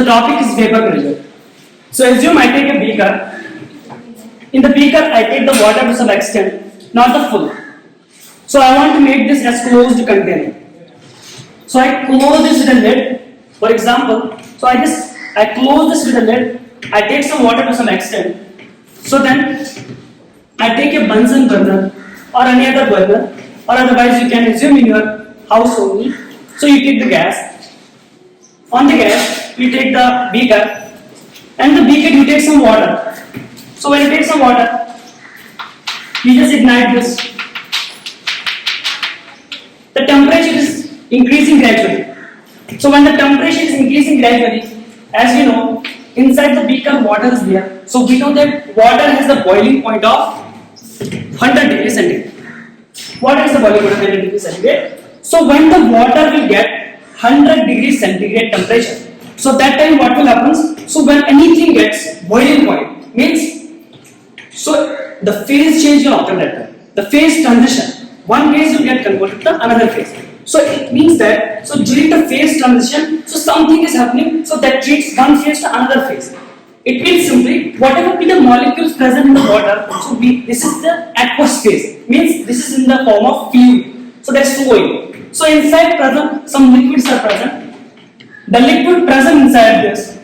the topic is vapor pressure. So assume I take a beaker. In the beaker I take the water to some extent, not the full. So I want to make this as closed container. So I close this with a lid. For example, so I close this with a lid. I take some water to some extent. So then I take a Bunsen burner or any other burner, or otherwise you can assume in your house only. So you take the gas. On the gas you take the beaker, and the beaker you take some water. So when you take some water, you just ignite this. The temperature is increasing gradually. So when the temperature is increasing gradually, as we know, inside the beaker water is there. So we know that water has the boiling point of 100 degrees centigrade. Water is the boiling point of 100 degrees centigrade. So when the water will get 100 degrees centigrade temperature, so that time what will happen? So when anything gets boiling point, means so the phase change will occur that time. The phase transition, one phase will get converted to another phase. So it means that so during the phase transition, so something is happening, so that treats one phase to another phase. It means simply whatever be the molecules present in the water, so this is the aqueous phase, means this is in the form of fluid. So that's flowing. So inside present some liquids are present. The liquid present inside this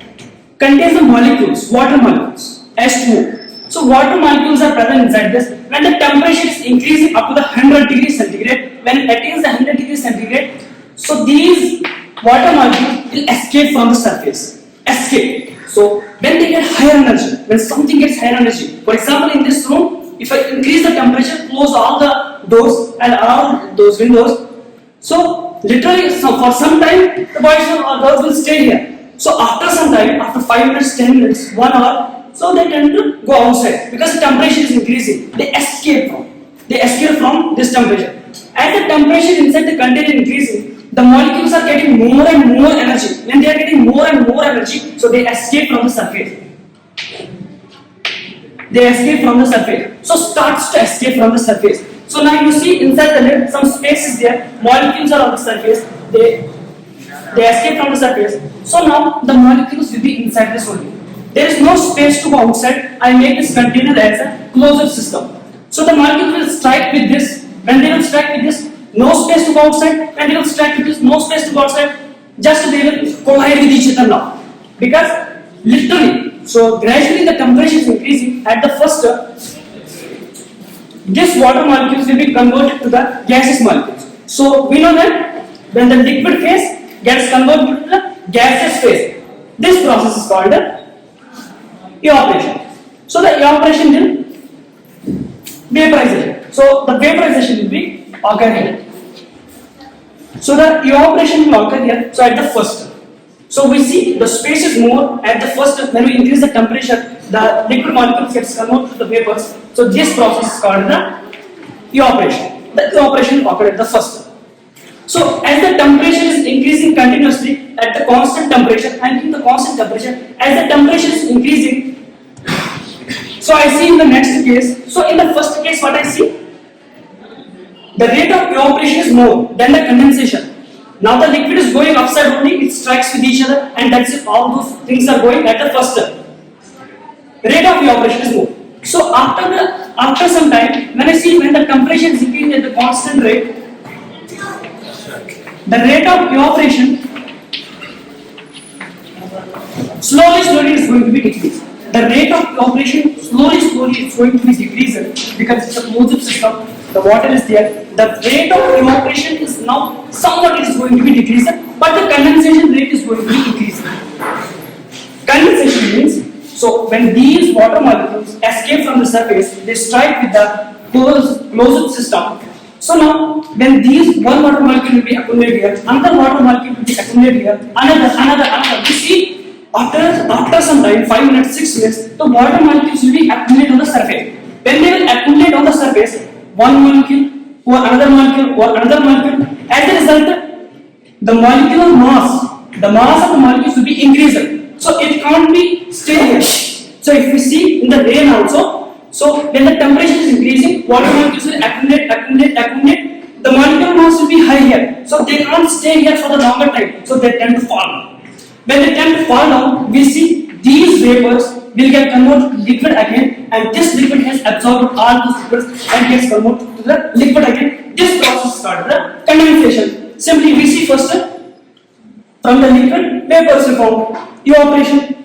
contains the molecules, water molecules, H2O. So water molecules are present inside this. When the temperature is increasing up to the 100 degrees centigrade, when it attains the 100 degrees centigrade, so these water molecules will escape from the surface. Escape. So when they get higher energy, when something gets higher energy, for example in this room, if I increase the temperature, close all the doors and around those windows, so literally for some time the boys or girls will stay here. So after some time, after 5 minutes, 10 minutes, 1 hour, so they tend to go outside because the temperature is increasing. They escape from this temperature. As the temperature inside the container increasing, the molecules are getting more and more energy. When they are getting more and more energy, so they escape from the surface. They escape from the surface. So starts to escape from the surface. So now you see inside the lid some space is there. Molecules are on the surface. They escape from the surface. So now the molecules will be inside this only. There is no space to go outside. I make this container as a closed system. So the molecules will strike with this. When they will strike with this, no space to go outside. When they will strike with this, no space to go outside. Just they will collide with each other now. Because literally, so gradually the temperature is increasing. At the first, this water molecules will be converted to the gaseous molecules. So we know that when the liquid phase gets converted to the gaseous phase, this process is called the evaporation. So the evaporation will vaporization. So the vaporization will be occur here. So the evaporation will occur here. So at the first, so we see the space is more at the first. When we increase the temperature, the liquid molecules gets converted to the vapors. So this process is called the evaporation. The evaporation will occur at the first. So as the temperature is increasing continuously at the constant temperature, and in the constant temperature, as the temperature is increasing, so I see in the next case, so in the first case what I see, the rate of evaporation is more than the condensation. Now the liquid is going upside only, it strikes with each other, and that's it, all those things are going at the first step. Rate of evaporation is more. So after some time, when I see when the temperature is increasing at the constant rate, the rate of evaporation slowly is going to be decreased. The rate of evaporation slowly is going to be decreased because it's a closed system. The water is there. The rate of evaporation is now somewhat is going to be decreased, but the condensation rate is going to be increasing. Condensation means so when these water molecules escape from the surface, they strike with the closed system. So now, when these one water molecule will be accumulated here, another water molecule will be accumulated here, another. You see, after some time, 5 minutes, 6 minutes, the water molecules will be accumulated on the surface. When they will accumulate on the surface, one molecule or another molecule, as a result, the molecular mass of the molecules will be increased. So it can't be stay here. So if we see in the rain also. So when the temperature is increasing, water molecules will accumulate. The molecular mass will be high here. So they can't stay here for the longer time. So they tend to fall. When the temp fall down, we see these vapors will get converted to liquid again, and this liquid has absorbed all these liquids and gets converted to the liquid again. This process is called the condensation. Simply we see first from the liquid vapors we formed evaporation.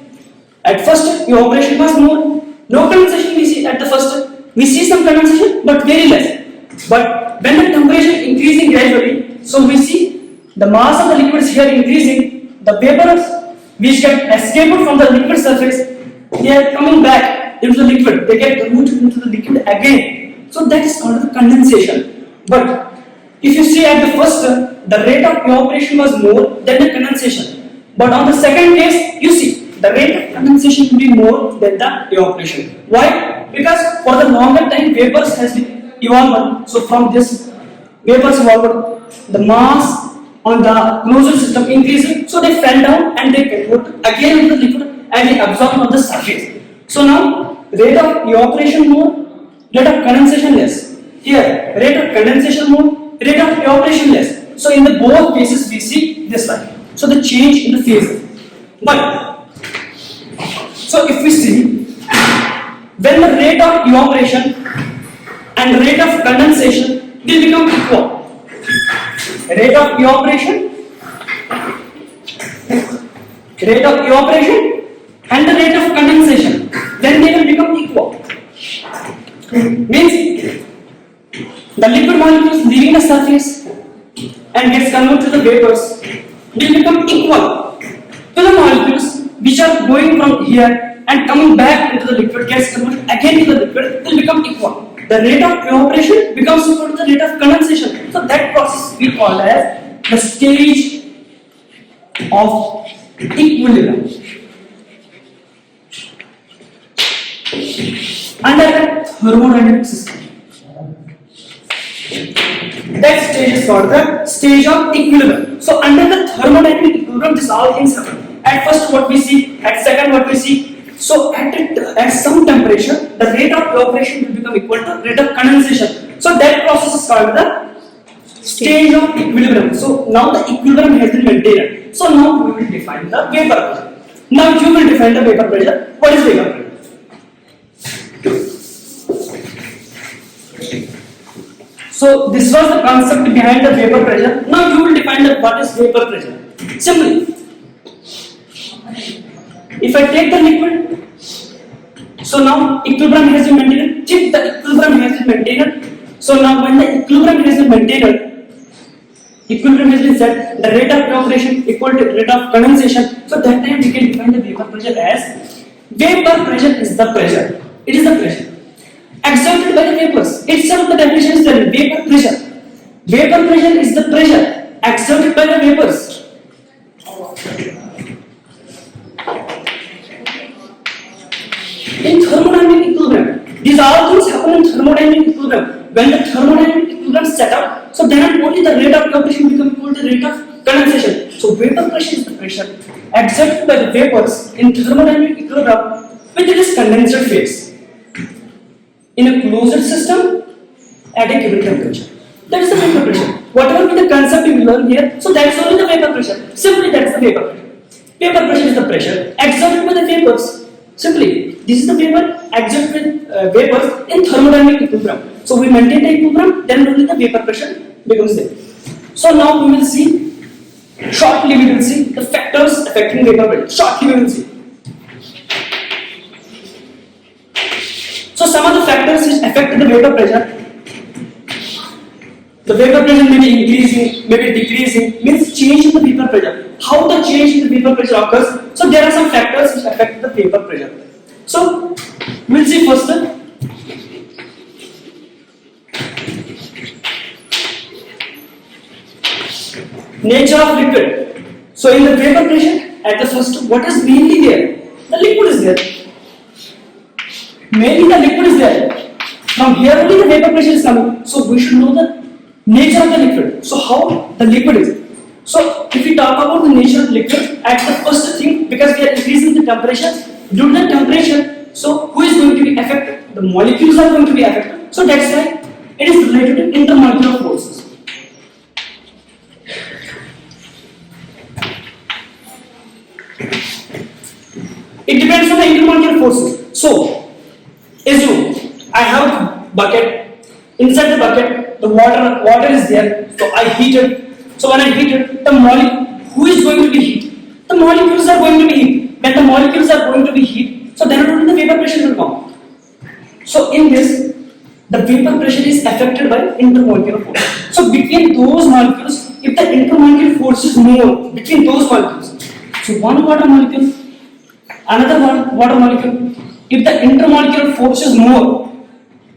At first evaporation was more, no condensation we see at the first. We see some condensation but very less. But when the temperature increasing gradually, so we see the mass of the liquids here increasing, the vapors which get escaped from the liquid surface, they are coming back into the liquid, they get diluted into the liquid again. So that is called the condensation. But if you see at the first, the rate of evaporation was more than the condensation. But on the second case, you see the rate of condensation will be more than the evaporation. Why? Because for the longer time vapors has been evolved. So from this vapors evolved, the mass on the closed system increased. So they fell down and they converted again into the liquid and they absorbed on the surface. So now rate of evaporation more, rate of condensation less. Here rate of condensation more, rate of evaporation less. So in the both cases we see this line. So the change in the phase. But so if we see when the rate of evaporation and rate of condensation will become equal. Rate of evaporation and the rate of condensation, then they will become equal. Means the liquid molecules leaving the surface and gets converted to the vapors will become equal to the molecules which are going from here and coming back into the liquid, gets converted again to the liquid, will become equal. The rate of evaporation becomes equal to the rate of condensation. So that process we call as the stage of equilibrium. Under the thermodynamic system, that stage is called the stage of equilibrium. So under the thermodynamic equilibrium, this all things happen. At first what we see, at second what we see. So at some temperature, the rate of evaporation will become equal to rate of condensation. So that process is called the stage of equilibrium. So now the equilibrium has been maintained. So now we will define the vapor pressure. Now you will define the vapor pressure. What is vapor pressure? So this was the concept behind the vapor pressure. Now you will define the what is vapor pressure. Simply, if I take the liquid, so now equilibrium has been maintained. If the equilibrium has been maintained, so now when the equilibrium has been maintained, equilibrium has been set, the rate of evaporation equal to rate of condensation. So that time we can define the vapor pressure as vapor pressure is the pressure. It is the pressure exerted by the vapors. Itself the definition is there. Vapor pressure. Vapor pressure is the pressure exerted by the vapors. In thermodynamic equilibrium, these all things happen in thermodynamic equilibrium. When the thermodynamic equilibrium is set up, so then only the rate of evaporation becomes equal to the rate of condensation. So vapor pressure is the pressure exerted by the vapors in thermodynamic equilibrium with this condenser phase in a closed system at a given temperature. That is the vapor pressure. Whatever be the concept you learn here, so that is only the vapor pressure. Simply that is the vapor pressure. Vapor pressure is the pressure exerted by the vapors. Simply, this is the vapor exerted with vapors in thermodynamic equilibrium. So we maintain the equilibrium, then only the vapor pressure becomes there. So now we will see, shortly we will see the factors affecting vapor pressure. Shortly we will see. So some of the factors which affect the vapor pressure. The vapor pressure may be increasing, may be decreasing, means change in the vapor pressure. How the change in the vapor pressure occurs? So there are some factors which affect the vapor pressure. So we will see first nature of liquid. So in the vapor pressure, at the first, what is mainly there? The liquid is there. Mainly the liquid is there. From here only the vapor pressure is coming. So we should know the nature of the liquid. So how the liquid is. So if we talk about the nature of liquid, at the first thing, because we are increasing the temperature, due to the temperature, so who is going to be affected? The molecules are going to be affected. So that's why it is related to intermolecular forces. bucket. Inside the bucket, the water is there. So I heat it. So when I heat it, the molecule, who is going to be heat? The molecules are going to be heat. When the molecules are going to be heat, so then only the vapor pressure will come. So in this, the vapor pressure is affected by intermolecular force. So between those molecules, if the intermolecular force is more between those molecules, so one water molecule, another one water molecule, if the intermolecular force is more,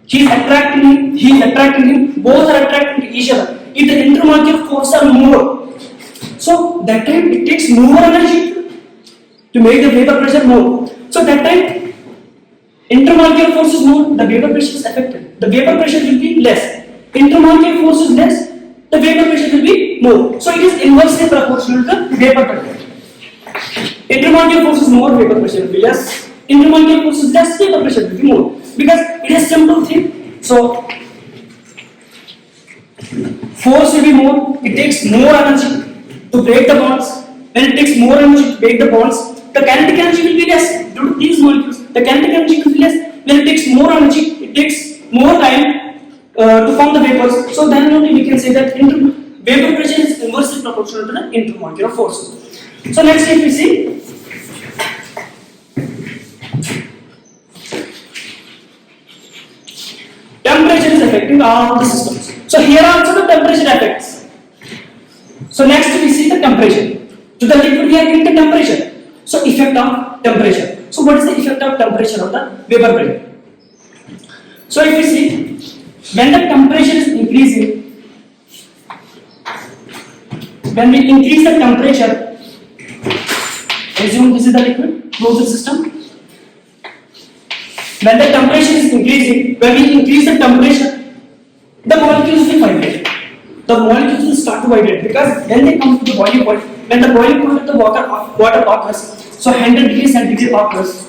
he is attracting him, both are attracting to each other. If the intermolecular force are more, so that time it takes more energy to make the vapor pressure more. So that time intermolecular force is more, the vapor pressure is affected. The vapor pressure will be less. Intermolecular force is less, the vapor pressure will be more. So it is inversely proportional to the vapor pressure. Intermolecular force is more, vapor pressure will be less. Intermolecular force is less, vapor pressure will be more. Because it is simple thing. So force will be more, it takes more energy to break the bonds. When it takes more energy to break the bonds, the kinetic energy will be less due to these molecules. The kinetic energy will be less. When it takes more energy, it takes more time to form the vapors. So then only we can say that vapor pressure is inversely proportional to the intermolecular forces. So next if we see, temperature is affecting all the systems. So here also the temperature affects. So next we see the temperature. To the liquid we are getting the temperature. So effect of temperature. So what is the effect of temperature on the vapor pressure? So if we see, when the temperature is increasing, when we increase the temperature, assume this is the liquid, closed system. When the temperature is increasing, when we increase the temperature, the molecules will vibrate. The molecules will start to vibrate because when they come to the boiling point, when the boiling point of the water occurs, so 100 degrees centigrade occurs,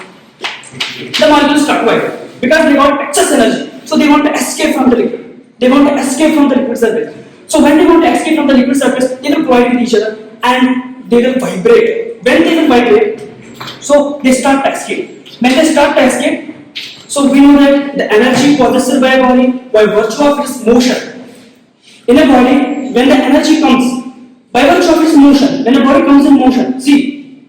the molecules start to vibrate because they want excess energy. So they want to escape from the liquid. They want to escape from the liquid surface. So when they want to escape from the liquid surface, they will collide with each other and they will vibrate. When they will vibrate, so they start to escape. When they start to escape, so we know that the energy possessed by a body by virtue of its motion. In a body, when the energy comes by virtue of its motion, when a body comes in motion, see,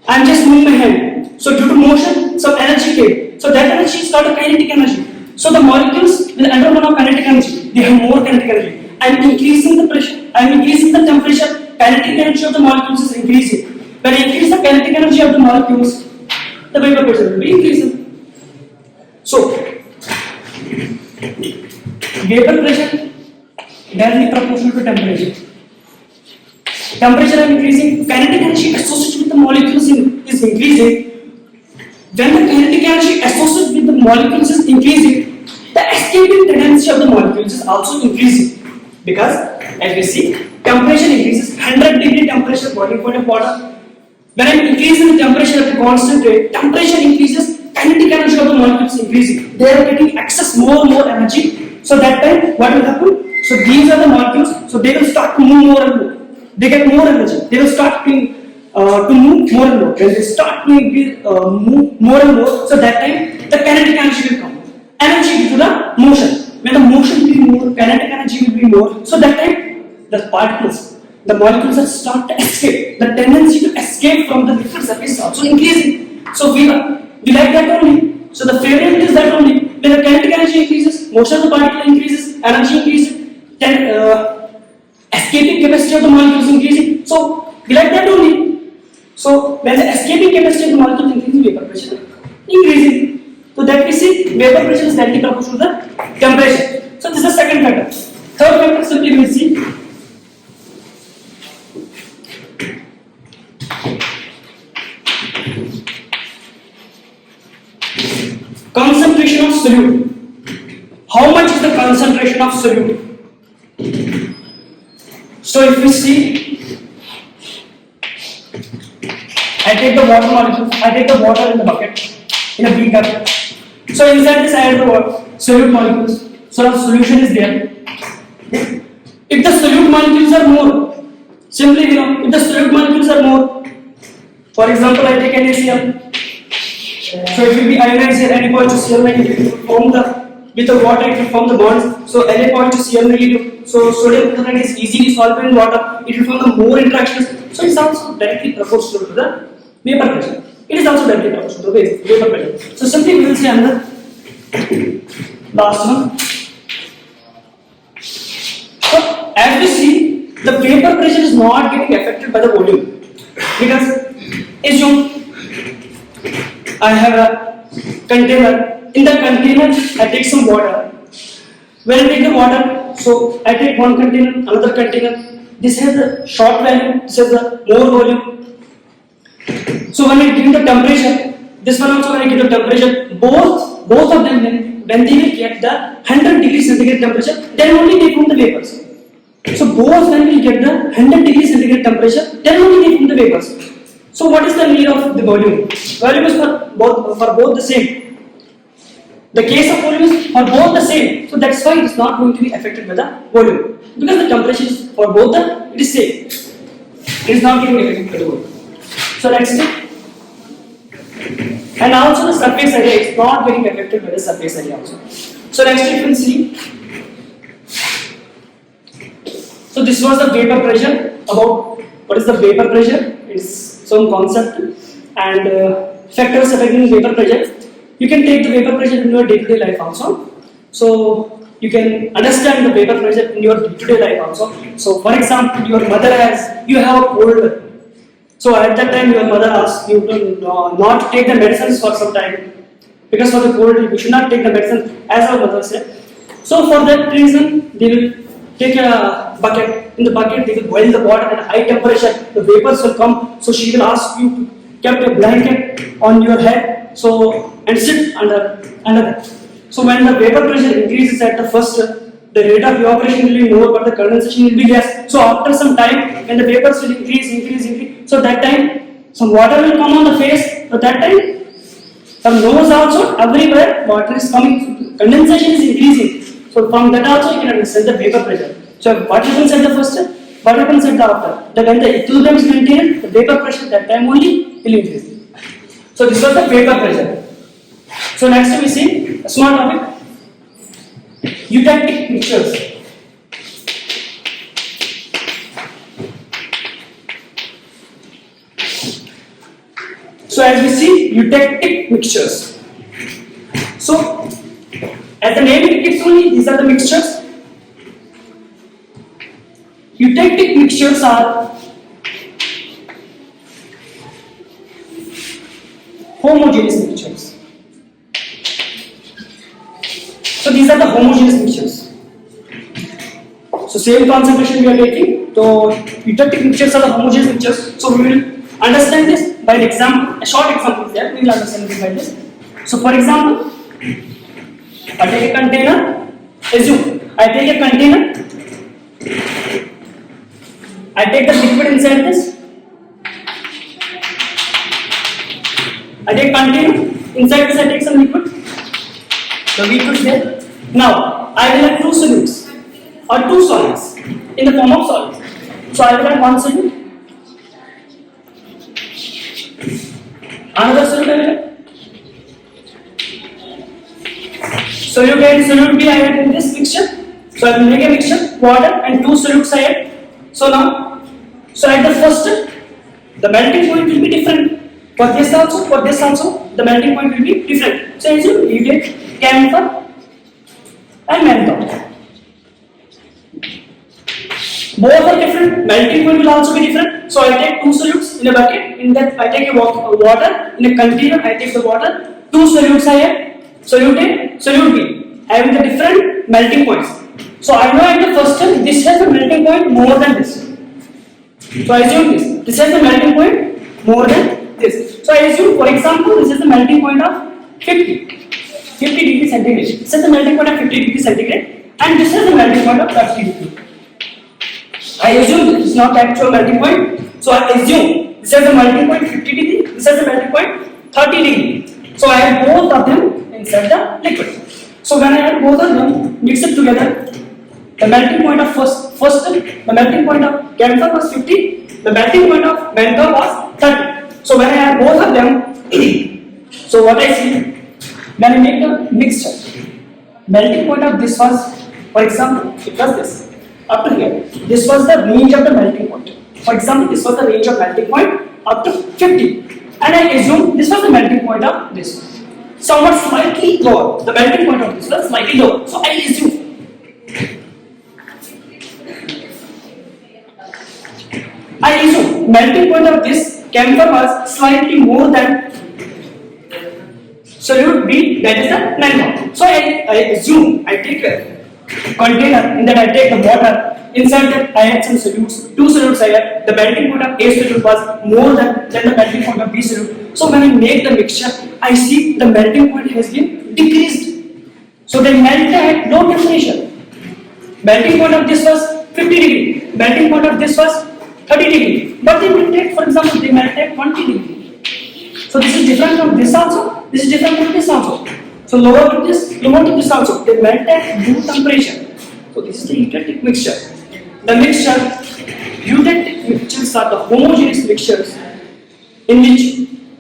I am just moving my hand. So due to motion, some energy came. So that energy is called a kinetic energy. So the molecules will undergo kinetic energy. They have more kinetic energy. I am increasing the pressure. I am increasing the temperature. Kinetic energy of the molecules is increasing. When I increase the kinetic energy of the molecules, the vapor pressure will be increasing. So vapor pressure directly proportional to temperature. Temperature is increasing, kinetic energy associated with the molecules is increasing. When the kinetic energy associated with the molecules is increasing, the escaping tendency of the molecules is also increasing. Because as we see, temperature increases, 100-degree temperature boiling point of water. When I am increasing the temperature at a constant rate, temperature increases, kinetic energy of the molecules is increasing. They are getting access more energy. So that time, what will happen? So these are the molecules. So they will start to move more and more. They get more energy. They will start to move more and more. When they start to move more and more, so that time the kinetic energy will come. Energy due to the motion. When the motion will be more, kinetic energy will be more. So that time the particles, the molecules will start to escape. The tendency to escape from the liquid surface is also increasing. So we like that only. So the favorite is that only. When the kinetic energy increases, motion of the particle increases, energy increases, then escaping capacity of the molecules increasing. So we like that only. So when the escaping capacity of the molecules increasing, vapor pressure increasing. So that we see vapor pressure is directly proportional to the temperature. So this is the second factor. Third factor simply we will see concentration of solute. How much is the concentration of solute? So if we see, I take the water molecule, I take the water in the bucket, in a beaker. So inside this I add the water, solute molecules. So the solution is there. If the solute molecules are more, simply if the solute molecules are more, for example I take NaCl. So it will be ionized here and equal to Cl9, it will form the with the water it will form the bonds. So Na point to Cl negative. So sodium chloride is easily soluble in water. It will form the more interactions. So it is also directly proportional to the vapor pressure. It is also directly proportional to the vapor pressure. So simply we will say another last one. So as we see, the vapor pressure is not getting affected by the volume, because assume I have a container. In the container, I take some water. When I take the water, so I take one container, another container. This has the short value, this has the more volume. So when I give the temperature, this one also when I give the temperature, both of them when they will get the 100 degrees centigrade temperature, then only they form the vapors. So both when we get the 100 degrees centigrade temperature, then only they form the vapors. So what is the need of the volume? Volume is for both the same. The case of volume is for both the same. So that's why it is not going to be affected by the volume, because the temperature is for both it is same. It is not getting affected by the volume. So next step. And also the surface area is not getting affected by the surface area also. So next you can see. So this was the vapor pressure. About what is the vapor pressure? It's some concept and factors affecting vapor pressure. You can take the vapor pressure in your day-to-day life also. So you can understand the vapor pressure in your day-to-day life also. So for example, you have a cold. So at that time your mother asks you to not take the medicines for some time, because for the cold you should not take the medicine, as our mother said. So for that reason they will take a bucket. In the bucket they will boil the water at a high temperature. The vapors will come. So she will ask you to keep a blanket on your head. So and sit under that. So when the vapor pressure increases at the first, the rate of evaporation will be more, but the condensation will be less. So after some time, when the vapors will increase, so that time some water will come on the face. So that time from nose also, everywhere water is coming. Condensation is increasing. So from that also you can understand the vapor pressure. So what happens at the first, what happens at the after? That when the equilibrium is maintained, the vapor pressure that time only will increase. So this was the vapor pressure. So next we see a small topic, eutectic mixtures. So as we see, eutectic mixtures. So as the name indicates only, these are the mixtures. Eutectic mixtures are homogeneous mixtures. So these are the homogeneous mixtures. So same concentration we are taking. So eutectic mixtures are the homogeneous mixtures. So we will understand this by an example. A short example is there. We will understand this by this. So for example, I take a container. Assume I take a container. I take the liquid inside this. I take container. Inside this I take some liquid. The liquid is there. Now I will have two solutes or two solids in the form of solids. So I will have one solute. Another solute I will have. Solute A and solute B I add in this mixture. So I will make a mixture, water and two solutes I add. So now, so at the first, the melting point will be different. For this also, the melting point will be different. So as you take camphor and menthol. Both are different. Melting point will also be different. So I take two solutes in a bucket. In that I take a water in a container. I take the water. Two solutes I add. Solute A, solute B, having the different melting points. So I know at the first step this has a melting point more than this. So I assume this. This has a melting point more than this. So I assume, for example, this is the melting point of 50 degrees centigrade. This is the melting point of 50 degrees centigrade, and this is the melting point of 30 degrees. I assume this is not the actual melting point. So I assume this has a melting point 50 degrees. This has a melting point 30 degrees. So I have both of them inside the liquid. So when I add both of them, mix it together. The melting point of the melting point of camphor was 50. The melting point of menthol was 30. So when I add both of them, so what I see, when I make the mixture, melting point of this was, for example, it was this. Up to here, this was the range of the melting point. For example, this was the range of melting point up to 50. And I assume this was the melting point of this one. Somewhat slightly lower. The melting point of this was slightly lower. So I assume melting point of this camphor was slightly more than solute B, that is the nylon. So I assume I take a container, in that I take the water. Inside that I had some solutes, two solutes I had. The melting point of A solute was more than the melting point of B solute. So when I make the mixture, I see the melting point has been decreased. So they melted at low temperature. Melting point of this was 50 degree. Melting point of this was 30 degree. But they melted, for example, they melted at 20 degree. So this is different from this also. This is different from this also. So lower to this also. They melt at low temperature. So this is the eutectic mixture. The mixture, eutectic mixtures are the homogeneous mixtures in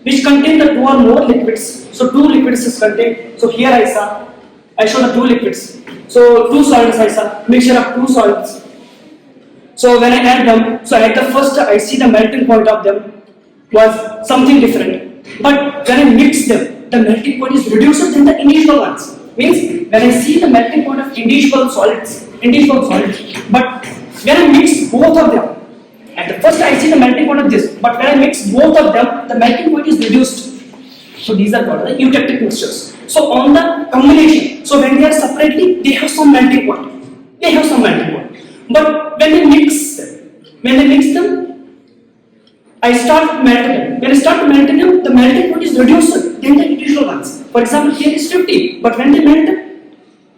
which contain the two or more liquids. So two liquids is contained. So here I show the two liquids. So two solids I saw, mixture of two solids. So when I add them, so at the first I see the melting point of them was something different. But when I mix them, the melting point is reduced than the initial ones. Means when I see the melting point of individual solids, but when I mix both of them, at the first I see the melting point of this, but when I mix both of them, the melting point is reduced. So these are called the eutectic mixtures. So on the combination, so when they are separately, they have some melting point. But when they mix them, I start melting them. When I start melting them, the melting point is reduced than the individual ones. For example, here is 50, but when they melt,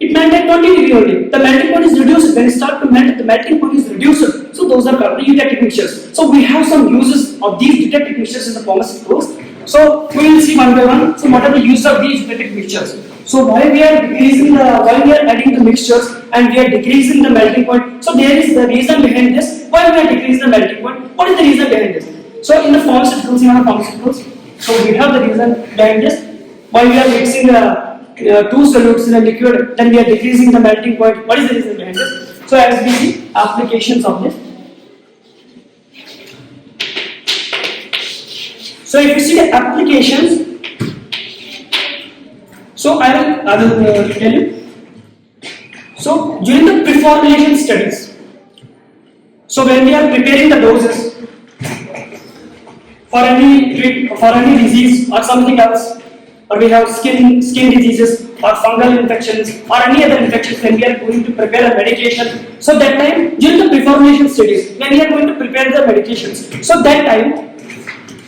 it melted at 20 degree only. The melting point is reduced. When it starts to melt, the melting point is reduced. So those are called the eutectic mixtures. So we have some uses of these eutectic mixtures in the pharmaceuticals. So we will see one by one. So what are the use of these eutectic mixtures? So why we are adding the mixtures and we are decreasing the melting point? So there is the reason behind this. Why we are decreasing the melting point? What is the reason behind this? So in our pharmaceuticals, so we have the reason behind this. Why we are mixing two solutes in a liquid, then we are decreasing the melting point. What is the reason behind this? So as we see applications of this. So if you see the applications, so I will tell you. So during the pre-formulation studies, so when we are preparing the doses for any disease or something else, or we have skin diseases or fungal infections or any other infections, when we are going to prepare a medication, so that time during the pre-formulation studies, when we are going to prepare the medications, so that time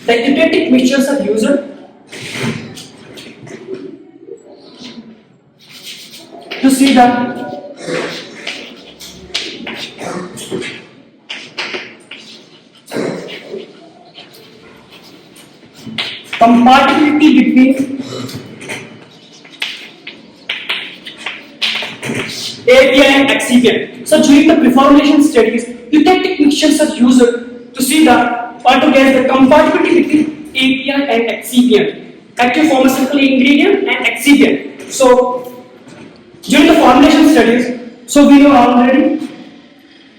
the eutectic mixtures are used to see the compatibility between API and excipient. So during the pre-formulation studies, eutectic mixtures are used to see the compatibility between API and excipient, active pharmaceutical ingredient and excipient. So during the formulation studies, so we know already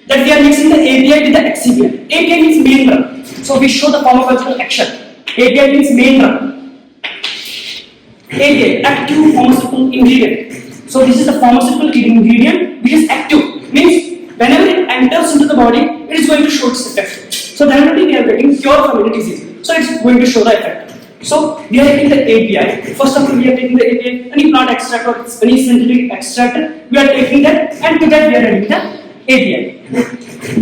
that we are mixing the API with the excipient. API means main drug. So we show the pharmacological action. API means main drug. API, active pharmaceutical ingredient. So this is the pharmaceutical ingredient which is active. Means whenever it enters into the body, it is going to show its effect. So definitely we are getting cure from any disease. So it's going to show the effect. So we are taking the API. First of all, we are taking the API, any plant extract or any synthetic extract. We are taking that, and to that we are adding the API.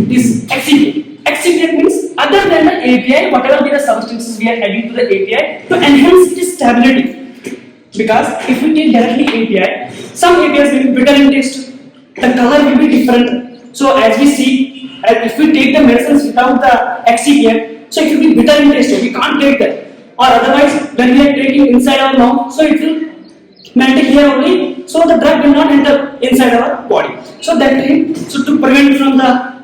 This excipient. Excipient means other than the API, whatever be the substances we are adding to the API to enhance its stability. Because if we take directly API, some APIs will be bitter in taste. The color will be different. So as we see, if we take the medicines without the excipient, so it will be bitter in taste. We can't take that. Or otherwise, when we are taking inside our mouth, so it will melt here only. So the drug will not enter inside our body. So that time, so to prevent from the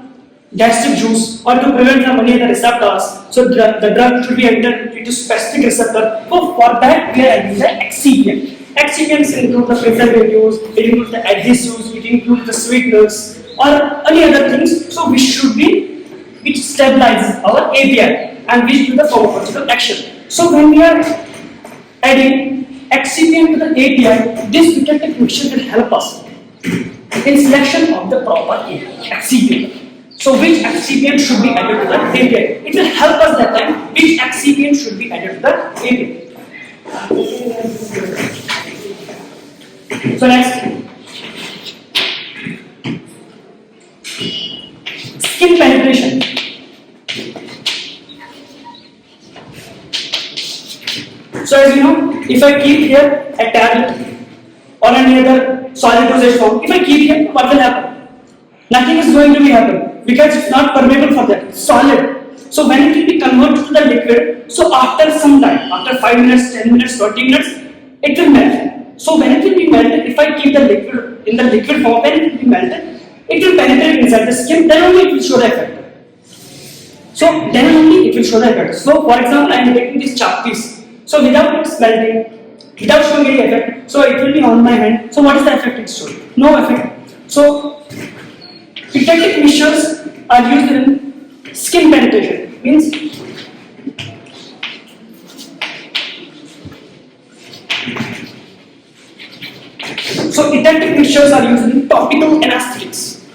gastric juice or to prevent from any other receptors, so the drug should be entered into specific receptor. So for that we are adding the excipient. Excipients include the preservatives, it includes the adhesives, it includes the sweeteners or any other things. So which stabilizes our API and which do the pharmacological action. So when we are adding excipient to the API, this detective mixture will help us in selection of the proper excipient. So which excipient should be added to the API? It will help us that time which excipient should be added to the API. So next, skin penetration. So as you know, if I keep here a tablet or any other solid dosage form, if I keep here, what will happen? Nothing is going to be happen because it's not permeable for that, it's solid. So when it will be converted to the liquid, so after some time, after 5 minutes, 10 minutes, 20 minutes, it will melt. So when it will be melted, if I keep the liquid in the liquid form, when it will be melted, it will penetrate inside the skin, then only it will show the effect. So then only it will show the effect. So for example, I am taking this chalk piece. So without it melting, without showing any effect, so it will be on my hand. So what is the effect it shows? No effect. So pictetic mixtures are used in skin penetration. Means so pictetic mixtures are used in topical anesthetics.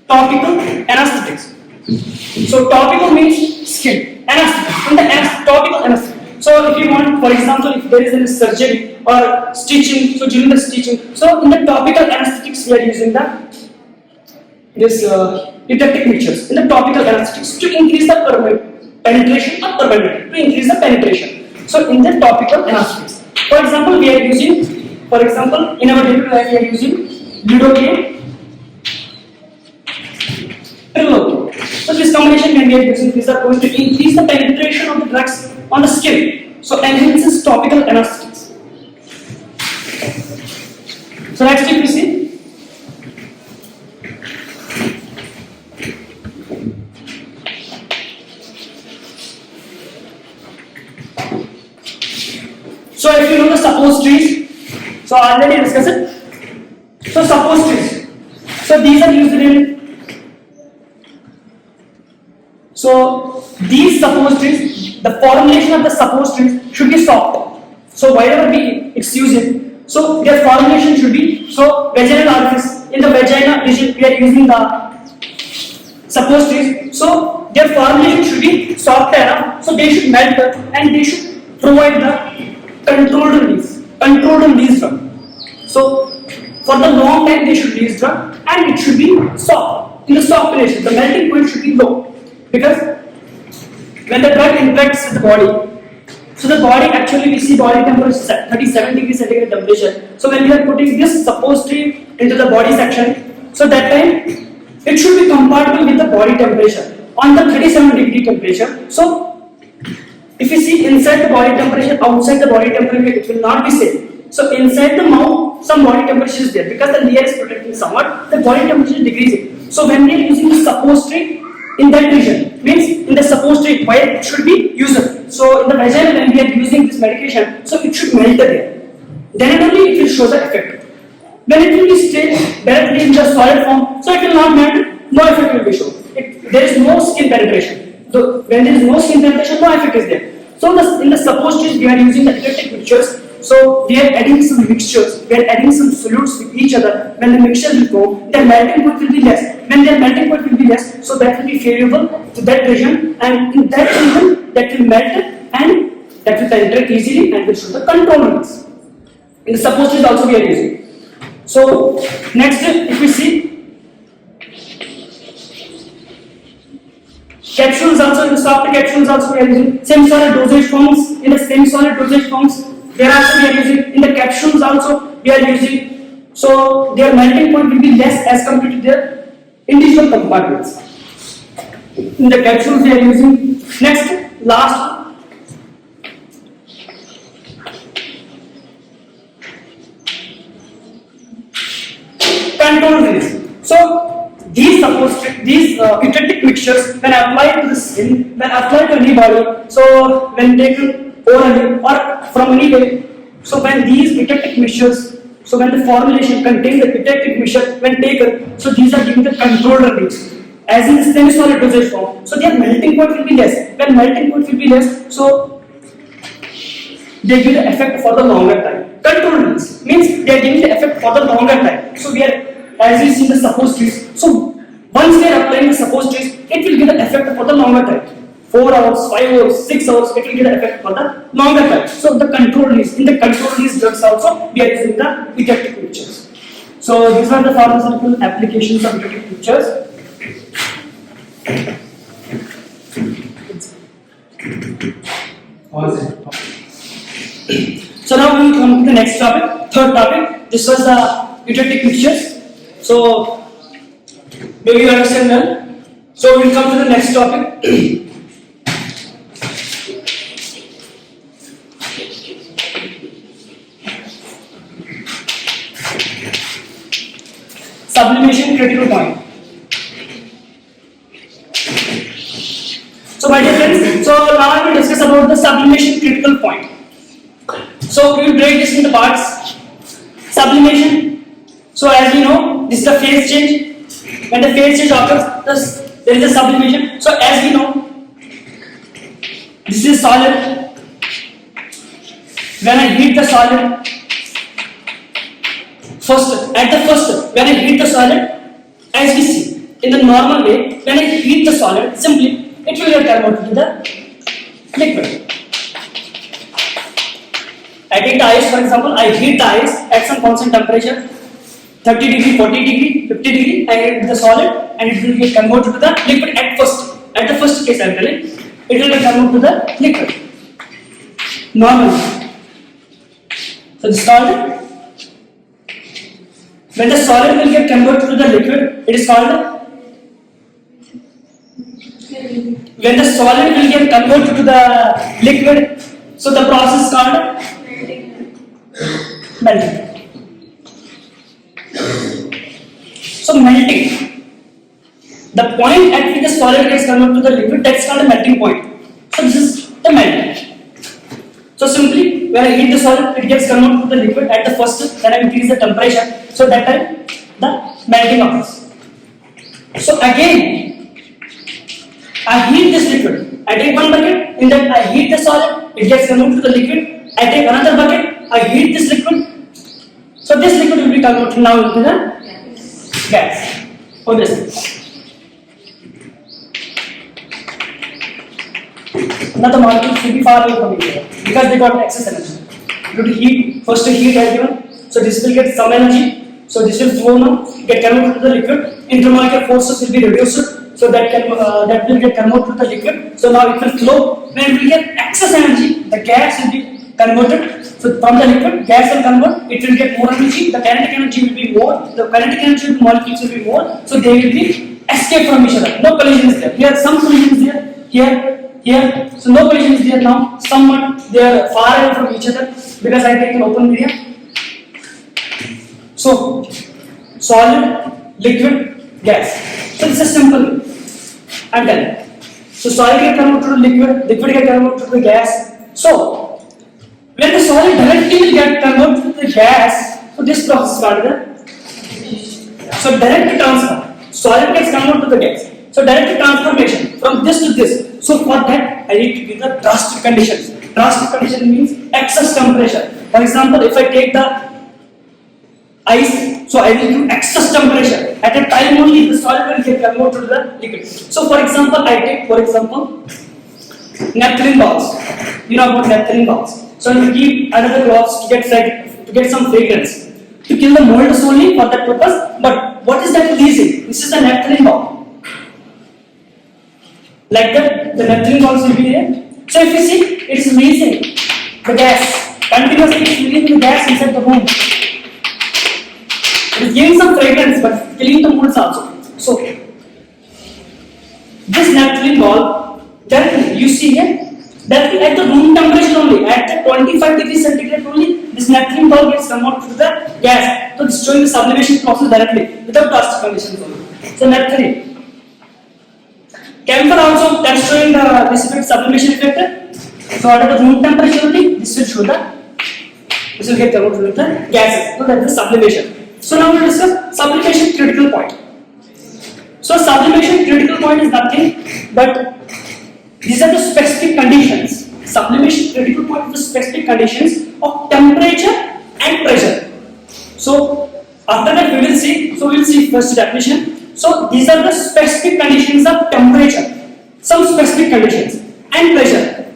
Topical anesthetics. So topical means skin. Anesthetic. In the topical anesthetic. So if you want, for example, if there is any surgery or stitching, so during the stitching, so in the topical anesthetics we are using this pictetic mixtures in the topical anesthetics to increase the penetration or permeability, to increase the penetration. So in the topical anesthetics, for example, we are using, for example, in our daily life we are using lidocaine, prilocaine. So this combination when we are using, these are going to increase the penetration of the drugs on the skin. So enhances topical anesthetics. So next if we see. So if you know the suppositories, so I already discussed it. So suppositories. So these are used in. So these suppositories, the formulation of the suppositories should be soft. So wherever it's using, so their formulation should be, so vaginal orifice, in the vagina region we are using the suppositories. So their formulation should be soft enough, so they should melt and they should provide the controlled release drug. So for the long time they should release drug and it should be soft. In the soft relation, the melting point should be low. Because when the drug interacts with the body, so the body actually we see body temperature 37 degrees centigrade temperature. So when we are putting this suppository into the body section, so that time it should be compatible with the body temperature on the 37-degree temperature. So if you see inside the body temperature, outside the body temperature, it will not be same. So inside the mouth, some body temperature is there because the layer is protecting somewhat, the body temperature is decreasing. So when we are using the suppository in that region, means in the suppository where it should be used. So in the vagina when we are using this medication, so it should melt there. Then only it will show the effect. When it will be stay directly in the solid form, so it will not melt, no effect will be shown. There is no skin penetration. So when there is no skin penetration, no effect is there. So in the suppositories we are using the pictetic mixtures. So we are adding some mixtures, we are adding some solutes with each other. When the mixture will go, their melting point will be less. When their melting point will be less, so that will be favorable to that region, and in that region that will melt and that will penetrate easily and will show the control release. In the suppositories also we are using. So next if we see capsules also, in the soft capsules also we are using same solid dosage forms. In the same solid dosage forms, there also we are using, in the capsules also we are using. So their melting point will be less as compared to their individual compartments. In the capsules we are using. Next, last, control release. So these pictetic mixtures when applied to the skin, when applied to any body, so when taken orally or from any way, So when these eutectic mixtures, so when the formulation contains the eutectic mixture when taken, so these are given the controlled release. As in the semi-solid dosage form, so their melting point will be less. When melting point will be less, so they give the effect for the longer time. Controlled release means they are giving the effect for the longer time. So we are, as we see the suppositories, so once we are applying the suppositories, it will give the effect for the longer time. 4 hours, 5 hours, 6 hours, it will give the effect for the longer time. So the control release, in the control release drugs also, we are using the eutectic mixtures. So these are the pharmaceutical applications of eutectic mixtures. So now we come to the next topic, third topic. This was the eutectic mixtures. So maybe you understand well. So we will come to the next topic. Sublimation critical point. So my dear friends, so now I will discuss about the sublimation critical point. So we will break this into parts. Sublimation. So as we know, this is the phase change. When the phase change occurs, there is a sublimation. So as we know, this is solid. When I heat the solid, when I heat the solid, as we see in the normal way, when I heat the solid, simply it will get converted to the liquid. I take the ice, for example, I heat the ice at some constant temperature, 30 degree, 40 degree, 50 degree, I heat the solid and it will get converted to the liquid at first. At the first case, I am telling, it will get converted to the liquid. Normally. So this solid. When the solid will get converted to the liquid, it is called. When the solid will get converted to the liquid, so the process is called melting. So melting. The point at which the solid gets converted to the liquid, that's called the melting point. So this is the melting. So simply, when I heat the solid, it gets converted to the liquid at the first, then I increase the temperature. So that time, the melting occurs. So again, I heat this liquid. I take one bucket, in that I heat the solid, it gets converted to the liquid. I take another bucket, I heat this liquid. So this liquid will be converted now into the gas. Obviously. Now the molecules will be far away from each other because they got excess energy. Due to heat, first heat has given, so this will get some energy. So this will flow now, get converted to the liquid. Intermolecular forces will be reduced, so that will get converted to the liquid. So now it will flow. When it will get excess energy, the gas will be converted. So from the liquid, gas will convert. It will get more energy. The kinetic energy will be more. The kinetic energy of the molecules will be more. So they will be escape from each other. No collision is there. Here some collision is there. Here. So no collision is there now. Somewhat they are far away from each other because I take an open medium. So solid, liquid, gas. So this is simple. I'm telling. So solid get converted to liquid, liquid get converted to the gas. So when the solid directly will get converted to the gas, so this process is called the direct transfer. Solid gets converted to the gas. So direct transformation from this to this. So for that I need to give the drastic conditions. Drastic condition means excess temperature. For example, if I take the ice, so I will give excess temperature. At a time only the solid will get converted to the liquid. So for example, I take naphthalene balls. You know about naphthalene balls. So you keep another gloves to get some fragrance. To kill the molds only for that purpose. But what is that releasing? This is the naphthalene ball. Like that, the naphthalene balls will be there. So if you see, it is releasing the gas. Continuously it is releasing the gas inside the room. It is giving some fragrance but killing the molds also. So this naphthalene ball, then you see here, that at the room temperature only, at the 25 degrees centigrade only, this naphthalene ball gets converted to the gas. So this is showing the sublimation process directly without drastic conditions only. So naphthalene. Camphor also, that's showing the specific sublimation effect. So at the room temperature only, this will show the This will get converted into the gases. So that is sublimation. So now we will discuss sublimation critical point. So sublimation critical point is nothing but these are the specific conditions. Sublimation critical point is the specific conditions of temperature and pressure. So after that we will see. So we will see first definition. So these are the specific conditions of temperature, some specific conditions, and pressure,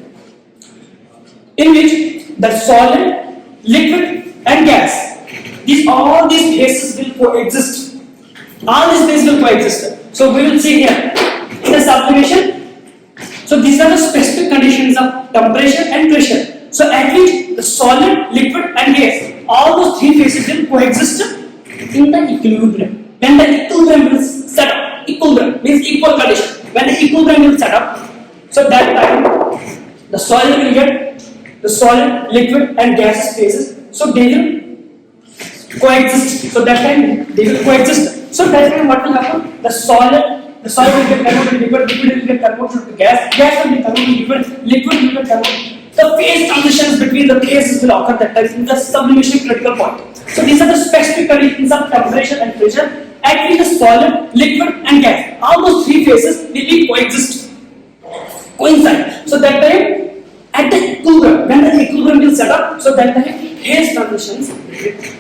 in which the solid, liquid, and gas. All these phases will coexist. All these phases will coexist. So we will see here in the sublimation. So these are the specific conditions of temperature and pressure. So at which the solid, liquid, and gas, all those three phases will coexist in the equilibrium. When the equilibrium will set up, equilibrium means equal condition. When the equilibrium will set up, so that time the solid will get the solid, liquid, and gas phases. So they will coexist. So that time they will coexist. So that time what will happen? The solid will get converted to liquid, liquid will get converted to gas, gas will be converted to liquid, liquid will get converted. The phase transitions between the phases will occur that time in the sublimation critical point. So these are the specific conditions of temperature and pressure at which the solid, liquid, and gas, all those three phases will be coincide. So that time at the equilibrium, when the equilibrium will set up, so that time phase transitions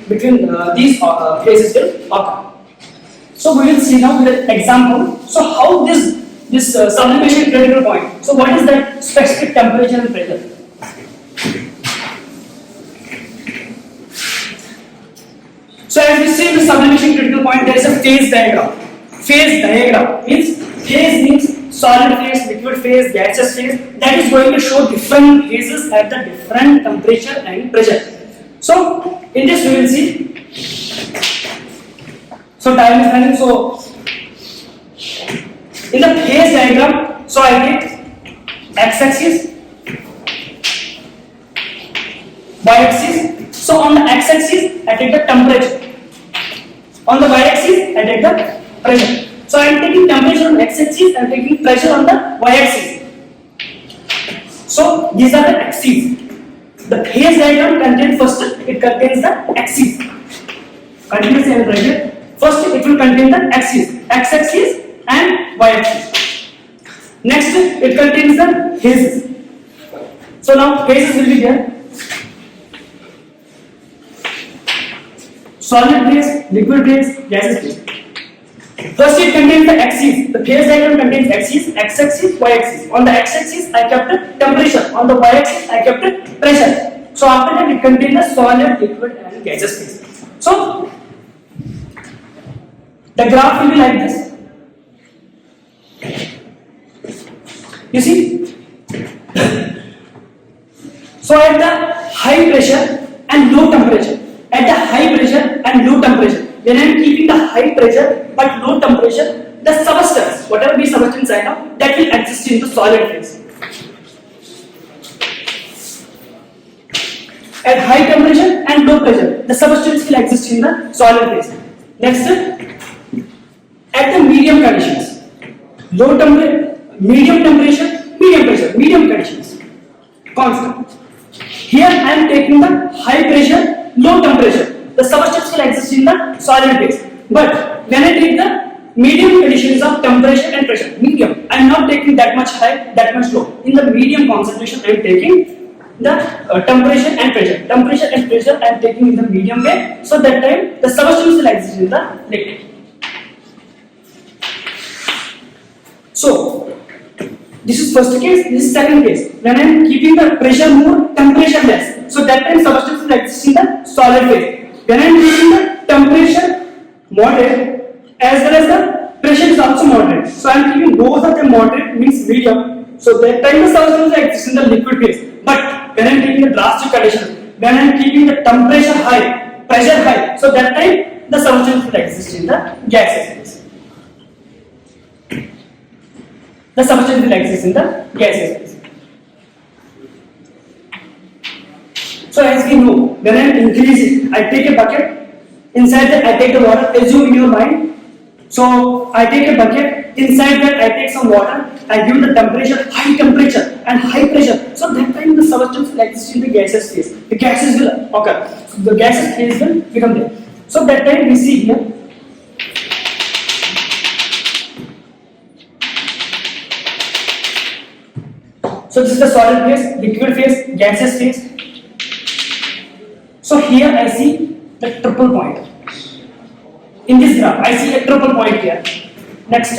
between these phases will occur. So we will see now with an example. So how this sublimation critical point. So what is that specific temperature and pressure? So as we see in the sublimation critical point, there is a phase diagram. Phase diagram means solid phase, liquid phase, gaseous phase. That is going to show different phases at the different temperature and pressure. So in this we will see. So time is running. So in the phase diagram, so I take x-axis, y-axis. So on the x-axis, I take the temperature. On the y-axis, I take the pressure. So I am taking temperature on x-axis, I am taking pressure on the y-axis. So these are the axes. The phase diagram contains it contains the axis. Continuous and pressure. First, it will contain the axis, x-axis and y-axis. Next, it contains the phases. So now phases will be there. Solid phase, liquid phase, gaseous phase. First, it contains the axis. The phase diagram contains axis, x-axis, y-axis. On the x-axis, I kept the temperature. On the y-axis, I kept the pressure. So after that, it contains the solid, liquid, and gaseous phase. So the graph will be like this. You see? So at the high pressure and low temperature, at the high pressure and low temperature, when I am keeping the high pressure but low temperature, the substance, whatever be substance I know, that will exist in the solid phase. At high temperature and low pressure, the substance will exist in the solid phase. Next, at the medium conditions, low temperature, medium temperature, medium pressure, medium conditions, constant. Here I am taking the high pressure, low temperature. The substance will exist in the solid phase. But when I take the medium conditions of temperature and pressure, medium, I am not taking that much high, that much low. In the medium concentration, I am taking the temperature and pressure. Temperature and pressure I am taking in the medium way. So that time the substance will exist in the liquid. So this is first case, this is second case. When I am keeping the pressure more, temperature less. So that time substance will exist in the solid phase. When I am keeping the temperature moderate as well as the pressure is also moderate. So I am keeping both of them moderate means medium. So that time the substance will exist in the liquid phase. But when I am taking the drastic condition, when I am keeping the temperature high, pressure high, so that time the substance will exist in the gaseous phase. The substance will exist in the gaseous phase. So as we know, when I am increasing, I take a bucket, inside that I take the water, assume in your mind. So I take a bucket, inside that I take some water, I give the temperature, high temperature and high pressure. So that time the substance will exist in the gaseous phase. The gases will occur. So the gaseous phase will become there. So that time we see here. So this is the solid phase, liquid phase, gaseous phase. So here I see the triple point. In this graph, I see a triple point here. Next,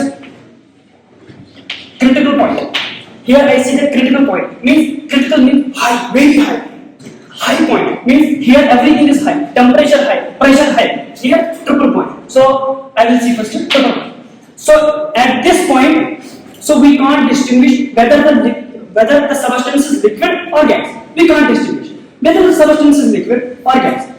critical point. Here I see the critical point. Means critical means high, very high. High point means here everything is high. Temperature high, pressure high. Here triple point. So I will see first triple point. So at this point, so we can't distinguish whether the substance is liquid or gas. We can't distinguish whether the substance is liquid or gas.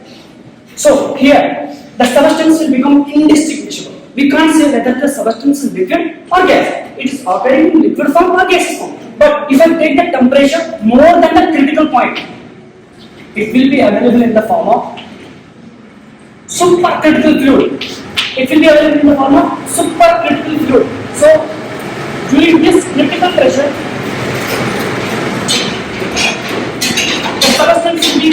So here the substance will become indistinguishable. We can't say whether the substance is liquid or gas. It is operating in liquid form or gaseous form. But if I take the temperature more than the critical point, it will be available in the form of supercritical fluid. It will be available in the form of supercritical fluid. So during this critical pressure, the substance will be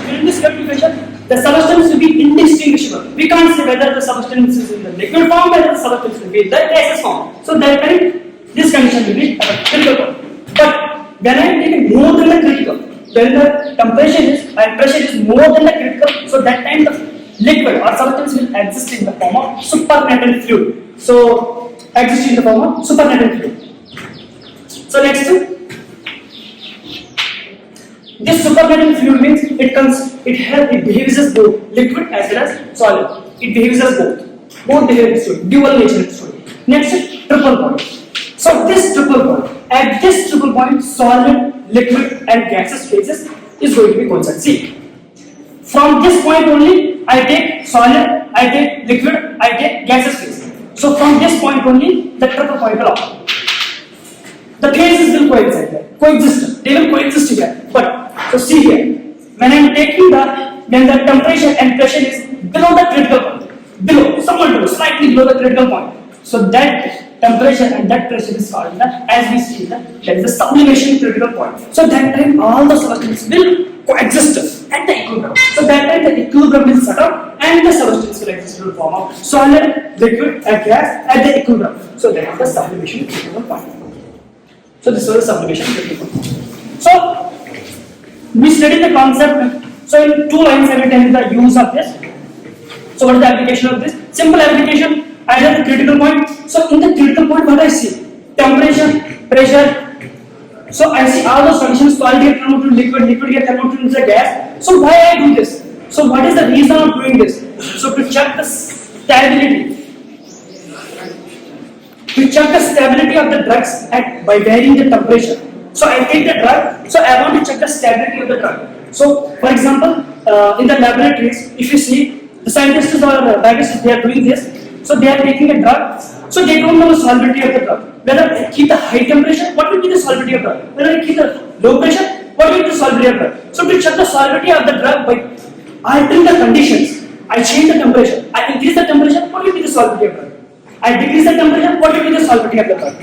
during this critical pressure, the substance will be indistinguishable. We can't say whether the substance is in the liquid form, whether the substance will be in the gaseous form. So that time, this condition will be critical point. But when I take more than the critical, when the temperature is and pressure is more than the critical, so that time the liquid or substance will exist in the form of supernatant fluid. So exist in the form of supernatant fluid. So next, this supernatant fluid means it behaves as both liquid as well as solid. It behaves as both behave as dual nature story. Next, triple point. So this triple point, at this triple point, solid, liquid and gaseous phases is going to be constant. See, from this point only, I take solid, I take liquid, I take gaseous phase. So from this point only, the triple point will occur. The phases will coexist. They will coexist here. But so see here, when I am taking when the temperature and pressure is below the critical point, somewhat below, slightly below the critical point. So that temperature and that pressure is called as we see that is the sublimation critical point. So that time all the substances will coexist at the equilibrium. So that time the equilibrium will set up and the substance will exist in the form of solid, liquid and gas at the equilibrium. So that is the sublimation critical point. So this was the sublimation critical point. So we studied the concept. So in 2 lines I will tell you the use of this. So what is the application of this? Simple application. I have the critical point. So in the critical point, what I see? Temperature, pressure. So I see all those conditions. Solid get converted to liquid, liquid get converted into the gas. So why I do this? So what is the reason of doing this? So to check the stability. To check the stability of the drugs by varying the temperature. So I take the drug. So I want to check the stability of the drug. So for example, in the laboratories, if you see the scientists or biologists, they are doing this. So they are taking a drug, so they don't know the solubility of the drug. Whether I keep the high temperature, what will be the solubility of the drug? Whether I keep the low pressure, what will be the solubility of the drug? So to check the solubility of the drug by altering the conditions, I change the temperature, I increase the temperature, what will be the solubility of the drug? I decrease the temperature, what will be the solubility of the drug?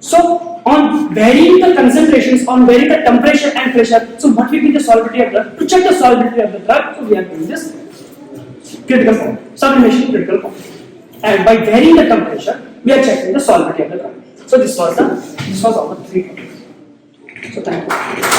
So on varying the concentrations, on varying the temperature and pressure, so what will be the solubility of the drug? To check the solubility of the drug, so we are doing this critical point, sublimation critical point. And by varying the temperature, we are checking the solubility of the drug. So this was all the 3 topics. So thank you.